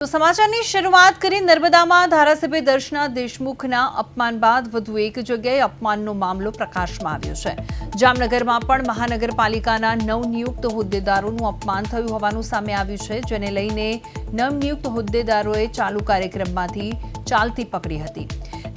તો સમાચારની શરૂઆત કરી નર્મદામાં ધારાસભ્ય દર્શના દેશમુખના અપમાન બાદ વધુ એક જગ્યાએ અપમાનનો મામલો પ્રકાશમાં આવ્યો છે। જામનગરમાં પણ મહાનગરપાલિકાના નવનિયુક્ત હોદ્દેદારોનું અપમાન થયું હોવાનું સામે આવ્યું છે, જેને લઈને નવનિયુક્ત હોદ્દેદારોએ ચાલુ કાર્યક્રમમાંથી ચાલતી પકડી હતી।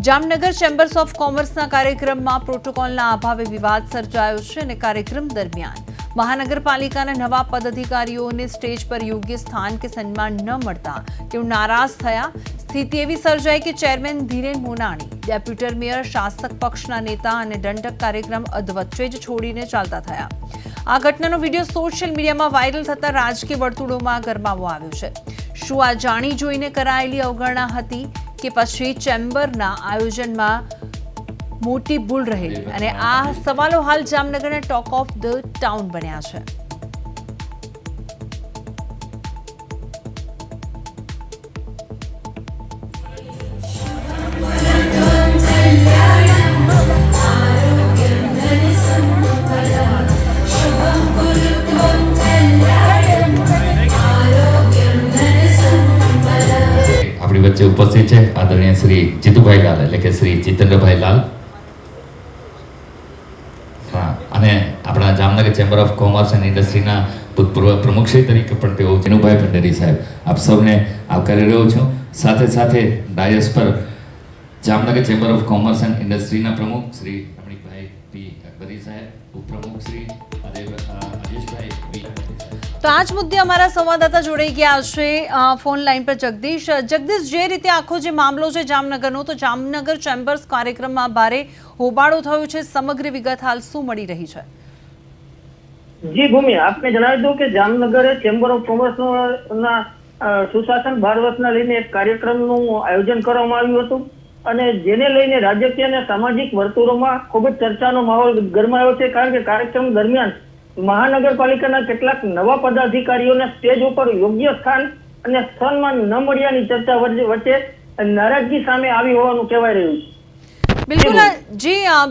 જામનગર ચેમ્બર્સ ઓફ કોમર્સના કાર્યક્રમમાં પ્રોટોકોલના અભાવે વિવાદ સર્જાયો છે અને કાર્યક્રમ દરમિયાન મહાનગરપાલિકાના નવા પદાધિકારીઓને સ્ટેજ પર યોગ્ય સ્થાન કે સન્માન ન મળતા તેઓ નારાજ થયા। સ્થિતિ એવી સર્જાઈ કે ચેરમેન ધીરેન મોનાણી, ડેપ્યુટી મેયર, શાસક પક્ષના નેતા અને દંડક કાર્યક્રમ અધવચ્ચે જ છોડીને ચાલતા થયા। આ ઘટનાનો વિડીયો સોશિયલ મીડિયામાં વાયરલ થતા રાજકીય વર્તુળોમાં ગરમાવો આવ્યો છે। શું આ જાણી જોઈને કરાયેલી અવગણના હતી કે પછી ચેમ્બરના આયોજનમાં મોટી ભૂલ રહેલી? અને આ સવાલો હાલ જામનગરના ટોક ઓફ ધ ટાઉન બન્યા છે। આપણી વચ્ચે ઉપસ્થિત છે આદરણીય શ્રી જીતુભાઈ લાલ એટલે કે શ્રી જીતેન્દ્રભાઈ લાલ, અને આપણા Jamnagar chamber of commerce and ઇન્ડસ્ટ્રીના ભૂતપૂર્વ પ્રમુખશ્રી તરીકે પણ તેઓ જીનુભાઈ ભંડેરી સાહેબ, આપ સૌને આવકારી રહ્યો છું। સાથે સાથે ડાયસ પર Jamnagar chamber of commerce and ઇન્ડસ્ટ્રીના પ્રમુખ શ્રી રમણીકભાઈ પી અકબરી સાહેબ, ઉપપ્રમુખ શ્રી અજેશભાઈ વી। તો આ જ મુદ્દે અમારા સંવાદદાતા જોડાઈ ગયા છે ફોન લાઈન પર જગદીશ। જગદીશ, જે રીતે આખો જે મામલો છે જામનગરનો, તો જામનગર ચેમ્બર્સ કાર્યક્રમમાં ભારે હોબાળો થયો છે, સમગ્ર વિગત હાલ શું મળી રહી છે? જી ભૂમિ, આપને જણાવી દઉં કે જામનગર ચેમ્બર ઓફ કોમર્સના સુશાસન 12 વર્ષના લઈને એક કાર્યક્રમનું આયોજન કરવામાં આવ્યું હતું અને જેને લઈને રાજકીય અને સામાજિક વર્તુળોમાં ખૂબ જ ચર્ચાનો માહોલ ગરમાયો છે, કારણ કે કાર્યક્રમ દરમિયાન મહાનગરપાલિકાના કેટલાક નવા પદાધિકારીઓને સ્ટેજ ઉપર યોગ્ય સ્થાન અને સન્માન ન મળ્યાની ચર્ચા વચ્ચે નારાજગી સામે આવી હોવાનું કહેવાય રહ્યું છે। બિલકુલ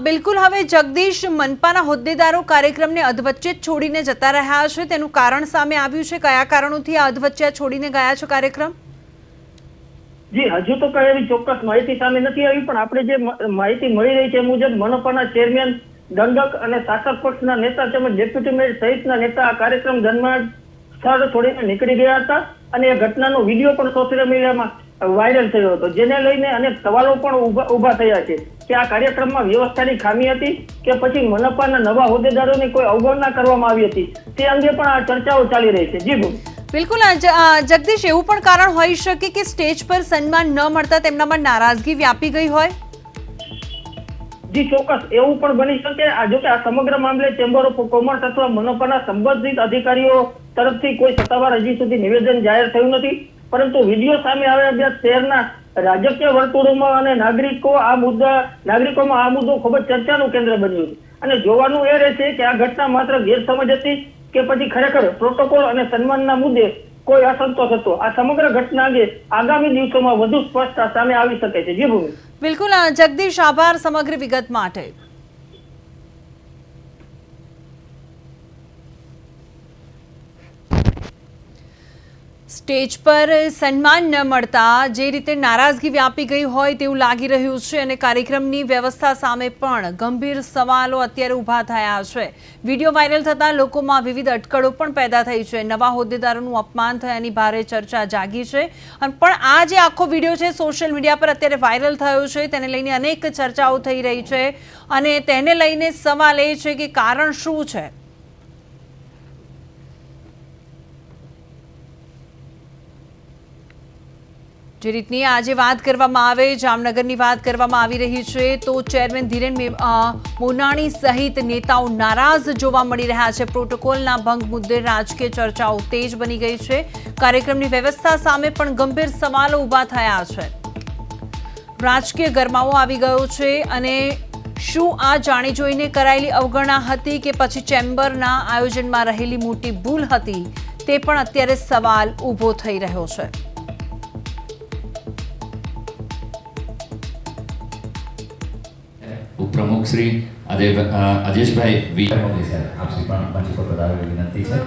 બિલકુલ। હવે જગદીશ, મનપાના હોદ્દેદારો કાર્યક્રમને અધવચ્ચે જ છોડીને જતા રહ્યા છે, તેનું કારણ સામે આવ્યું છે? કયા કારણોથી આ અધવચ્ચે છોડીને ગયા છે કાર્યક્રમ? જી, હજુ તો કઈ એવી ચોક્કસ માહિતી સામે નથી આવી, પણ આપણે જે માહિતી મળી રહી છે મુજબ મનપાના ચેરમેન, દંડક અને શાસક પક્ષના નેતા તેમજ ડેપ્યુટી મેયર સહિતના નેતા આ કાર્યક્રમ દરમિયાન સ્થળ છોડીને નીકળી ગયા હતા અને એ ઘટનાનો વિડીયો પણ સોશિયલ મીડિયામાં વાયરલ થયો હતો, જેને લઈને અનેક સવાલો પણ ઉભા થયા છે કે આ કાર્યક્રમમાં વ્યવસ્થાની ખામી હતી કે પછી મનપાના નવા હોદ્દેદારોની કોઈ અવગણના કરવામાં આવી હતી, તે અંગે પણ આ ચર્ચાઓ ચાલી રહી છે। જી બિલકુલ જગદીશ, એવું પણ કારણ હોઈ શકે કે સ્ટેજ પર સન્માન ન મળતા તેમનામાં નારાજગી વ્યાપી ગઈ હોય? જી ચોક્કસ, એવું પણ બની શકે। જોકે આ સમગ્ર મામલે ચેમ્બર ઓફ કોમર્સ અથવા મનપાના સંબંધિત અધિકારીઓ તરફથી કોઈ સત્તાવાર હજી સુધી નિવેદન જાહેર થયું નથી, પરંતુ વિડીયો સામે આવ્યા બાદ શહેરના રાજકીય વર્તુળોમાં અને નાગરિકોમાં આ મુદ્દો ખૂબ જ ચર્ચાનું કેન્દ્ર બન્યું છે અને જોવાનું એ રહેશે કે આ ઘટના માત્ર ગેરસમજ હતી કે પછી ખરેખર પ્રોટોકોલ અને સન્માનના મુદ્દે કોઈ અસંતોષ હતો। આ સમગ્ર ઘટના અંગે આગામી દિવસોમાં વધુ સ્પષ્ટતા સામે આવી શકે છે। જી ભૂમિ। બિલકુલ જગદીશ, આભાર સમગ્ર વિગત માટે। સ્ટેજ પર સન્માન ન મળતા જે રીતે નારાજગી વ્યાપી ગઈ હોય તેવું લાગી રહ્યું છે અને કાર્યક્રમની વ્યવસ્થા સામે પણ ગંભીર સવાલો અત્યારે ઊભા થયા છે। વિડીયો વાયરલ થતાં લોકોમાં વિવિધ અટકળો પણ પેદા થઈ છે। નવા હોદ્દેદારોનું અપમાન થયાની ભારે ચર્ચા જાગી છે, પણ આ જે આખો વિડીયો છે સોશિયલ મીડિયા પર અત્યારે વાયરલ થયો છે, તેને લઈને અનેક ચર્ચાઓ થઈ રહી છે અને તેને લઈને સવાલ એ છે કે કારણ શું છે? જે રીતની આજે વાત કરવામાં આવે, જામનગરની વાત કરવામાં આવી રહી છે, તો ચેરમેન ધીરેન મોનાણી સહિત નેતાઓ નારાજ જોવા મળી રહ્યા છે। પ્રોટોકોલના ભંગ મુદ્દે રાજકીય ચર્ચાઓ તેજ બની ગઈ છે। કાર્યક્રમની વ્યવસ્થા સામે પણ ગંભીર સવાલો ઊભા થયા છે। રાજકીય ગરમાવો આવી ગયો છે અને શું આ જાણી જોઈને કરાયેલી અવગણના હતી કે પછી ચેમ્બરના આયોજનમાં રહેલી મોટી ભૂલ હતી, તે પણ અત્યારે સવાલ ઊભો થઈ રહ્યો છે। ઉપપ્રમુખ શ્રી અજેશભાઈ વી, આપની પણ મંચ પર પધારવા વિનંતી છે।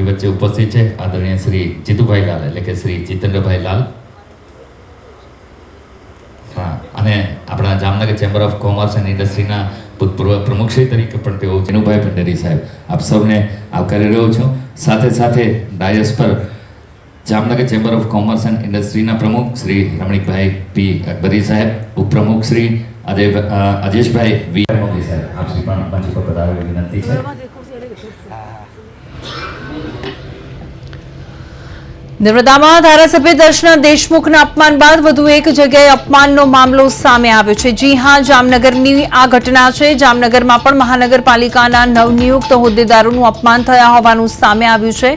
આપણી વચ્ચે ઉપસ્થિત છે આદરણીય શ્રી જીતુભાઈ લાલ એટલે કે શ્રી જીતેન્દ્રભાઈ લાલ. હા, અને આપણા Jamnagar chamber of commerce and ઇન્ડસ્ટ્રીના ભૂતપૂર્વ પ્રમુખશ્રી તરીકે પણ તેઓ જીનુભાઈ ભંડેરી સાહેબ, આપ સૌને આવકારી રહ્યો છું. સાથે સાથે ડાયસ પર Jamnagar chamber of commerce and ઇન્ડસ્ટ્રીના પ્રમુખ શ્રી રમણીકભાઈ પી અકબરી સાહેબ, ઉપપ્રમુખ શ્રી અજેશભાઈ વી મોદી સાહેબ, આપ શ્રી પણ મંચ પર પધારવા વિનંતી છે. નર્મદામાં ધારાસભ્ય દર્શના દેશમુખના અપમાન બાદ વધુ એક જગ્યાએ અપમાનનો મામલો સામે આવ્યો છે. જી હા, જામનગરની આ ઘટના છે. જામનગરમાં પણ મહાનગરપાલિકાના નવનિયુક્ત હોદ્દેદારોનું અપમાન થયા હોવાનું સામે આવ્યું છે,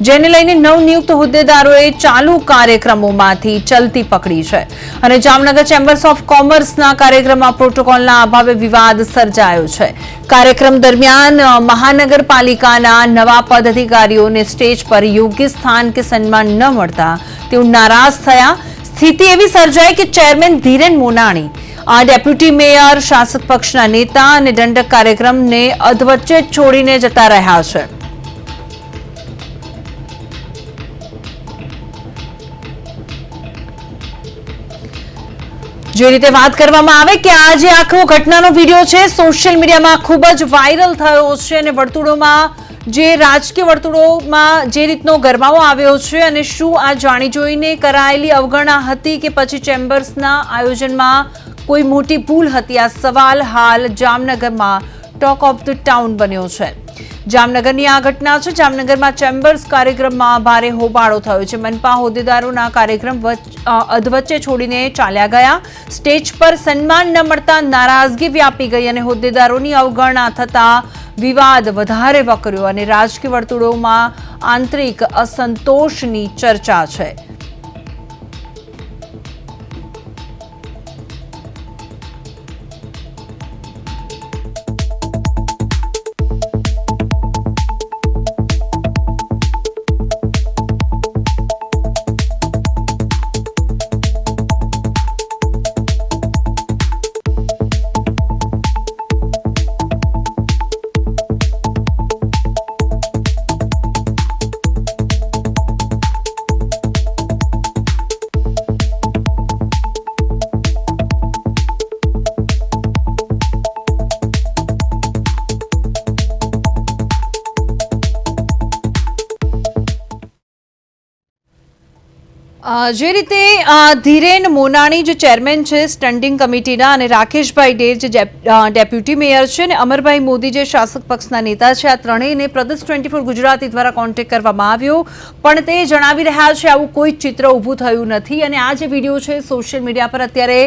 જેને લઈને નવનિયુક્ત હોદ્દેદારોએ ચાલુ કાર્યક્રમોમાંથી ચલતી પકડી છે અને જામનગર ચેમ્બર્સ ઓફ કોમર્સના કાર્યક્રમમાં પ્રોટોકોલના અભાવે વિવાદ સર્જાયો છે. કાર્યક્રમ દરમિયાન મહાનગરપાલિકાના નવા પદ અધિકારીઓને સ્ટેજ પર યોગ્ય સ્થાન કે સન્માન ન મળતા તેઓ નારાજ થયા. સ્થિતિ એવી સર્જાઈ કે ચેરમેન ધીરેન મોનાણી, ડેપ્યુટી મેયર, શાસક પક્ષના નેતા અને દંડક કાર્યક્રમને અધવચ્ચે છોડીને જતા રહ્યા છે. જે રીતે વાત કરવામાં આવે કે આ જે આખો ઘટનાનો વિડીયો છે સોશિયલ મીડિયામાં ખૂબ જ વાયરલ થયો છે અને વર્તુળોમાં જે રાજકીય વર્તુળોમાં જે રીતનો ગરમાવો આવ્યો છે અને શું આ જાણી જોઈને કરાયેલી અવગણના હતી કે પછી ચેમ્બર્સના આયોજનમાં કોઈ મોટી ભૂલ હતી? આ સવાલ હાલ જામનગરમાં ટોક ઓફ ધ ટાઉન બન્યો છે. જામનગરની આ ઘટના છે. જામનગરમાં ચેમ્બર્સ કાર્યક્રમમાં ભારે હોબાળો થયો છે. મનપા હોદ્દેદારોના કાર્યક્રમ અધવચ્ચે છોડીને ચાલ્યા ગયા. સ્ટેજ પર સન્માન ન મળતા નારાજગી વ્યાપી ગઈ અને હોદ્દેદારોની અવગણના થતા વિવાદ વધારે વકર્યો અને રાજકીય વર્તુળોમાં આંતરિક અસંતોષની ચર્ચા છે. જે રીતે ધીરેન મોનાણી જે ચેરમેન છે સ્ટેન્ડિંગ કમિટીના અને રાકેશભાઈ ડેર જે ડેપ્યુટી મેયર છે અને અમરભાઈ મોદી જે શાસક પક્ષના નેતા છે, આ ત્રણેયને પ્રદેશ 24 ગુજરાતી દ્વારા કોન્ટેક્ટ કરવામાં આવ્યો, પણ તે જણાવી રહ્યા છે આવું કોઈ ચિત્ર ઊભું થયું નથી અને આ જે વિડીયો છે સોશિયલ મીડિયા પર અત્યારે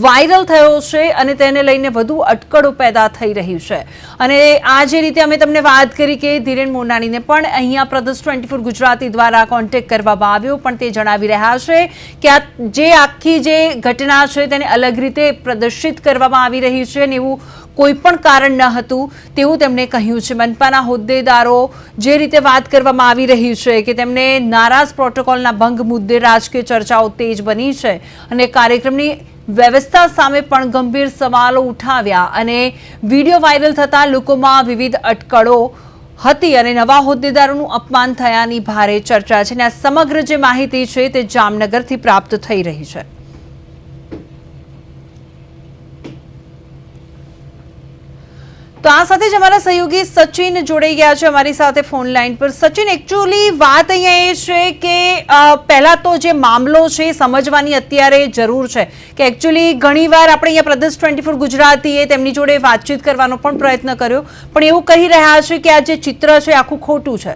વાયરલ થયો છે અને તેને લઈને વધુ અટકળો પેદા થઈ રહી છે. અને આ જે રીતે અમે તમને વાત કરી કે ધીરેન મોનાણીને પણ અહીંયા પ્રદેશ 24 ગુજરાતી દ્વારા કોન્ટેક્ટ કરવામાં આવ્યો, પણ તે જણાવી રહ્યા છે કે આ જે આખી જે ઘટના છે તેને અલગ રીતે પ્રદર્શિત કરવામાં આવી રહી છે અને એવું કોઈ પણ કારણ ન હતું તેવું તેમણે કહ્યું છે. મનપાના હોદ્દેદારો જે રીતે વાત કરવામાં આવી રહી છે કે તેમને નારાજ પ્રોટોકોલના ભંગ મુદ્દે રાજકીય ચર્ચાઓ તેજ બની છે અને કાર્યક્રમની વ્યવસ્થા સામે પણ ગંભીર સવાલો ઉઠાવ્યા અને વિડીયો વાયરલ થતા લોકોમાં વિવિધ અટકળો હતી અને નવા હોદ્દેદારોનું અપમાન થયાની ભારે ચર્ચા છે અને આ સમગ્ર જે માહિતી છે તે જામનગરથી પ્રાપ્ત થઈ રહી છે. તો આ સાથે જ અમારા સહયોગી સચિન જોડાઈ ગયા છે અમારી સાથે ફોન લાઈન પર. સચિન, એકચ્યુઅલી વાત અહીંયા એ છે કે પહેલા તો જે મામલો છે સમજવાની અત્યારે જરૂર છે કે એકચ્યુઅલી ઘણીવાર આપણે અહીંયા પ્રદેશ 24 ગુજરાતીએ તેમની જોડે વાતચીત કરવાનો પણ પ્રયત્ન કર્યો, પણ એવું કહી રહ્યા છે કે આ જે ચિત્ર છે આખું ખોટું છે.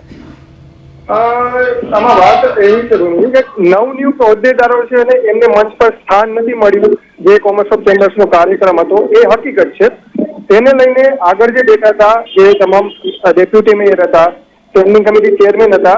આમાં વાત એવી છે કે નવનિયુક્ત હોદ્દેદારો છે અને એમને મંચ પર સ્થાન નથી મળ્યું જે કોમર્સ ઓફ ચેમ્બર્સનો કાર્યક્રમ હતો એ હકીકત છે. તેને લઈને આગળ જે બેઠા હતા જે તમામ ડેપ્યુટી મેયર હતા, સ્ટેન્ડિંગ કમિટી ચેરમેન હતા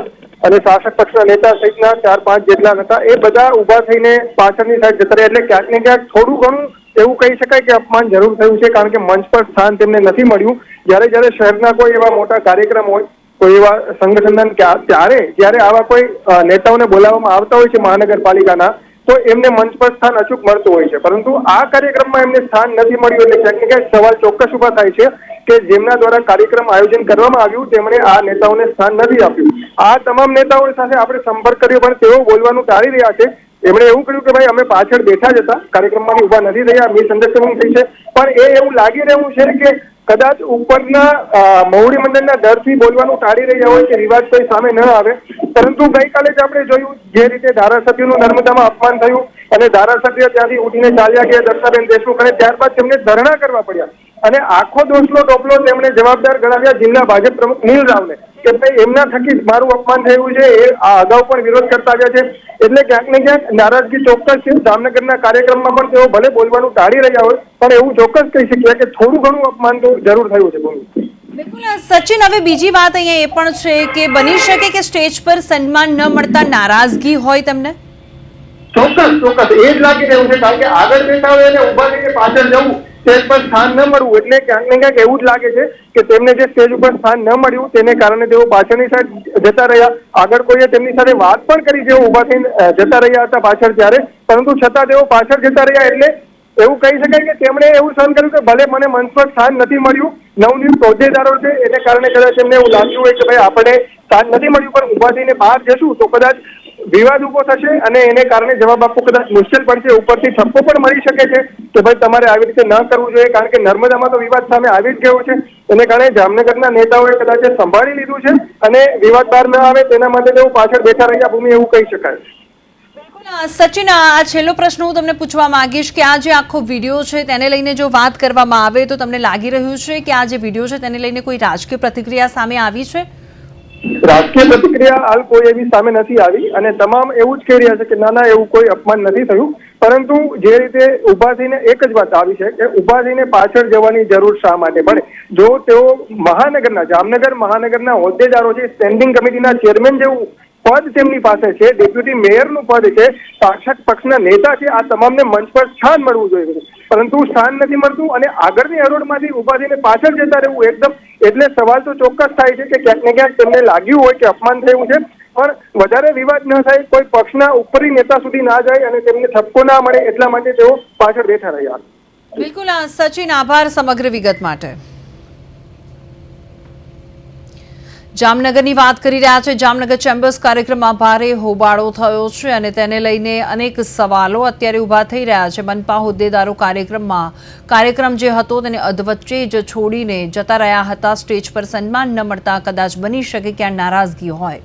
અને શાસક પક્ષના નેતા સહિતના 4-5 જેટલા હતા, એ બધા ઉભા થઈને પાછળની સાઈડ જતા રહ્યા. એટલે ક્યાંક ને ક્યાંક થોડું ઘણું એવું કહી શકાય કે અપમાન જરૂર થયું છે, કારણ કે મંચ પર સ્થાન તેમને નથી મળ્યું. જ્યારે શહેરના કોઈ એવા મોટા કાર્યક્રમ હોય, કોઈ એવા સંગઠન, ત્યારે આવા કોઈ નેતાઓને બોલાવવામાં આવતા હોય છે મહાનગરપાલિકાના, તો એમને મંચ પર સ્થાન અચૂક મળતું હોય છે. પરંતુ આ કાર્યક્રમમાં એમને સ્થાન નથી મળ્યું એટલે ક્યાંક ને ક્યાંક સવાલ ચોક્કસ ઉભા થાય છે કે જેમના દ્વારા કાર્યક્રમ આયોજન કરવામાં આવ્યું તેમણે આ નેતાઓને સ્થાન નથી આપ્યું. આ તમામ નેતાઓ સાથે આપણે સંપર્ક કર્યો પણ તેઓ બોલવાનું ટાળી રહ્યા છે. એમણે એવું કહ્યું કે ભાઈ અમે પાછળ બેઠા જ હતા, કાર્યક્રમમાંથી ઉભા નથી થયા, મિસઅન્ડરસ્ટેન્ડિંગ થઈ છે. પણ એવું લાગી રહ્યું છે કે કદાચ ઉપરના મોવડી મંડળના ડરથી બોલવાનું ટાળી રહ્યા હોય કે વિવાદ કોઈ સામે ન આવે. પરંતુ ગઈકાલે જ આપણે જોયું જે રીતે ધારાસભ્યનું નર્મદામાં અપમાન થયું અને ધારાસભ્ય ત્યાંથી ઉઠીને ચાલ્યા ગયા દર્શાબેન દેશમુખ, અને ત્યારબાદ તેમને ધરણા કરવા પડ્યા અને આખો દોષનો ટોપલો તેમણે જવાબદાર ગણાવ્યા જિલ્લા ભાજપ પ્રમુખ નીલ રાવને કે ભાઈ એમના થકી મારું અપમાન થયું છે. એ આ અગાઉ પણ વિરોધ કરતા આવ્યા છે. એટલે ક્યાંક ને ક્યાંક નારાજગી ચોક્કસ છે. જામનગરના કાર્યક્રમમાં પણ તેઓ ભલે બોલવાનું ટાળી રહ્યા હોય પણ એવું ચોક્કસ કહી શકીએ કે થોડું ઘણું અપમાન તો જરૂર થયું છે. બિલકુલ સચિન, હવે બીજી વાત અહીંયા એ પણ છે કે બની શકે કે સ્ટેજ પર સન્માન ન મળતા નારાજગી હોય તમને? ચોક્કસ એ જ લાગી રહ્યું છે. કારણ કે આગળ બેઠા હોય અને ઉભા થઈને પાછળ જવું, સ્ટેજ પર સ્થાન ન મળવું, એટલે ક્યાંક ને ક્યાંક એવું જ લાગે છે કે તેમને જે સ્ટેજ ઉપર સ્થાન ન મળ્યું તેને કારણે તેઓ પાછળની સાઈડ જતા રહ્યા. આગળ કોઈએ તેમની સાથે વાત પણ કરી જેઓ ઉભા થઈને જતા રહ્યા હતા પાછળ ત્યારે, પરંતુ છતાં તેઓ પાછળ જતા રહ્યા. એટલે એવું કહી શકાય કે તેમણે એવું સહન કર્યું કે ભલે મને મંચ પર સ્થાન નથી મળ્યું, નવનિયુક્ત હોદ્દેદારો છે એને કારણે કદાચ તેમને એવું લાગ્યું હોય કે ભાઈ આપણે સ્થાન નથી મળ્યું પણ ઉભા થઈને બહાર જશું તો કદાચ વિવાદ ઉભો થશે અને એને કારણે જવાબ આપવો કદાચ મુશ્કેલ પડશે. ઉપરથી ઠપકો પણ મળી શકે છે કે ભાઈ તમારે આવી રીતે ન કરવું જોઈએ. કારણ કે નર્મદામાં તો વિવાદ સામે આવી જ ગયો છે. એને કારણે જામનગરના નેતાઓએ કદાચ સંભાળી લીધું છે અને વિવાદ બહાર ન આવે તેના માટે તેઓ પાછળ બેઠા રહ્યા ભૂમિ, એવું કહી શકાય. સચિન, આ છેલ્લો પ્રશ્ન હું તમને પૂછવા માંગીશ કે આ જે આખો વિડીયો છે તેને લઈને જો વાત કરવામાં આવે તો તમને લાગી રહ્યું છે કે આ જે વિડીયો છે તેને લઈને કોઈ રાજકીય પ્રતિક્રિયા સામે આવી છે? રાજકીય પ્રતિક્રિયા હાલ કોઈ એવી સામે નથી આવી અને તમામ એવું જ કહી રહ્યા છે કે ના એવું કોઈ અપમાન નથી થયું. પરંતુ જે રીતે ઉભા થઈને એક જ વાત આવી છે કે ઉભા થઈને પાછળ જવાની જરૂર શા માટે પડે? જો તેઓ જામનગર મહાનગરના હોદ્દેદારો છે, સ્ટેન્ડિંગ કમિટીના ચેરમેન જેવું પદ તેમની પાસે છે, ડેપ્યુટી મેયરનું પદ છે, શાસક પક્ષના નેતા છે, આ તમામને મંચ પર સ્થાન મળવું જોઈએ. પરંતુ સ્થાન નથી મળતું અને આગળની હરોળમાંથી ઉભા થઈને પાછળ જતા રહેવું એકદમ, એટલે સવાલ તો ચોક્કસ થાય છે કે ક્યાંક ને ક્યાંક તેમને લાગ્યું હોય કે અપમાન થયું છે પણ વધારે વિવાદ ન થાય, કોઈ પક્ષના ઉપરી નેતા સુધી ના જાય અને તેમને ઠપકો ના મળે એટલા માટે તેઓ પાછળ બેઠા રહ્યા. બિલકુલ સચિન, આભાર સમગ્ર વિગત માટે. જામનગરની વાત કરી રહ્યા છે. જામનગર ચેમ્બર્સ કાર્યક્રમમાં ભારે હોબાળો થયો છે અને તેને લઈને અનેક સવાલો અત્યારે ઊભા થઈ રહ્યા છે. મનપા હોદ્દેદારો કાર્યક્રમ જે હતો તેને અધવચ્ચે જ છોડીને જતા રહ્યા હતા. સ્ટેજ પર સન્માન ન મળતા કદાચ બની શકે કે આ નારાજગી હોય.